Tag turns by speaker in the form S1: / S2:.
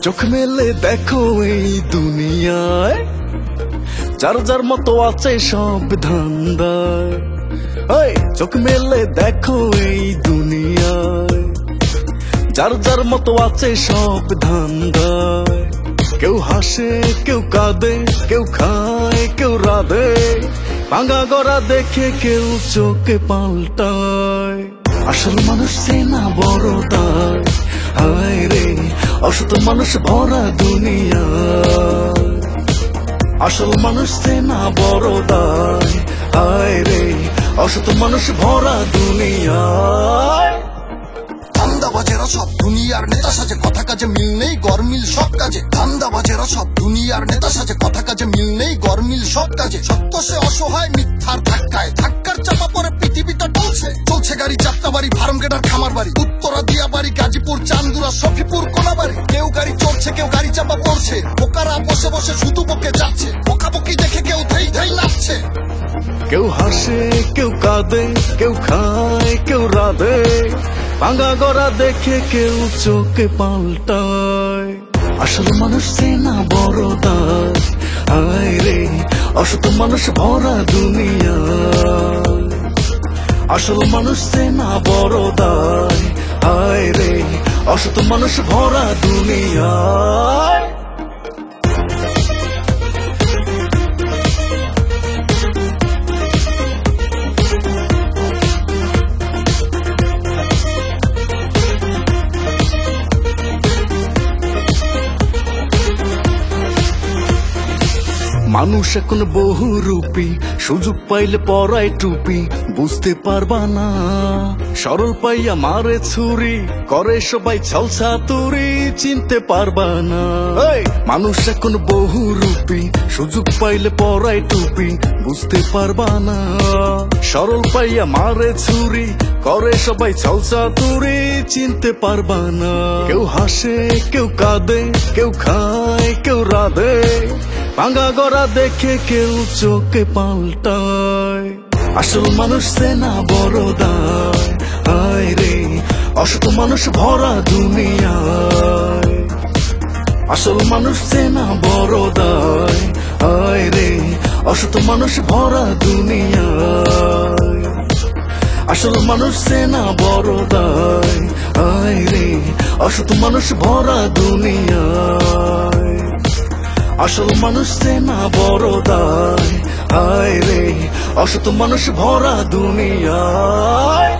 S1: চোখ মেলে দেখো এই দুনিয়ায় যার যার মতো আছে সব ধান্দায়। চোখ মেলে দেখো এই দুনিয়ায় যার যার মতো আছে সব ধান্দায়। কেউ হাসে কেউ কাঁদে কেউ খায় কেউ রাধে, ভাঙা গড়া দেখে কেউ চোখে পাল্টায়। আসল মানুষ চেনা বড় দায়, হায় রে অসৎ মানুষ ভরা দুনিয়া। আসল মানুষ চেনা বড় দায়, হায় রে অসৎ মানুষ ভরা দুনিয়ায়।
S2: ধান্দাবাজেরা সব দুনিয়ার নেতা সাজে, কথা কাজে মিল নেই গরমিল সব কাজে। ধান্দাবাজেরা সব দুনিয়ার নেতা সাজে, কথা কাজে মিল নেই গরমিল সব কাজে। সত্য সে অসহায় মিথ্যার ধাক্কায়, ধাক্কার চাপা পরে পৃথিবীটা টলছে। চলছে গাড়ি যাত্রা বাড়ি ফার্মগেটার খামার বাড়ি, উত্তরা দিয়া বাড়ি গাজীপুর চান্দুরা সফিপুর কোনাবাড়ি। কেউ গাড়ি চড়ছে কেউ গাড়ি চাপা পড়ছে, বোকারা বসে বসে শুধু বকে যাচ্ছে। বকাবকি দেখে কেউ ধেই ধেই নাচছে।
S1: কেউ হাসে কেউ কাঁদে কেউ খায় কেউ রাধে, ভাঙা গড়া দেখে কেউ চোখে পাল্টায়। আসল মানুষ চেনা বড় দায়, হায় রে অসৎ মানুষ ভরা দুনিয়া। আসল মানুষ চেনা বড় দায়, হায় রে অসৎ মানুষ ভরা দুনিয়ায়। মানুষ এখন বহুরূপী, সুযোগ পাইলে পরায় টুপি, বুঝতে পারবা না সরল পাইয়া মারে ছুরি, করে সবাই ছলসা তুরি, চিনতে পারবা না। মানুষ এখন বহুরূপী, সুযোগ পাইলে পরায় টুপি, বুঝতে পারবা না সরল পাইয়া মারে ছুরি, করে সবাই ছলসা তুরি, চিনতে পারবা না। কেউ হাসে কেউ কাঁদে কেউ খায় কেউ রাধে, ভাঙা গড়া দেখে কেউ চোখে পাল্টায়। আসল মানুষ চেনা বড় দায়, হায় রে অসৎ মানুষ ভরা দুনিয়ায়। আসল মানুষ চেনা বড় দায়, হায় রে অসৎ মানুষ ভরা দুনিয়ায়। আসল মানুষ চেনা বড় দায়, হায় রে অসৎ মানুষ ভরা দুনিয়ায়। আসল মানুষ চেনা বড় দায়, হায় রে অসৎ মানুষ ভরা দুনিয়ায়।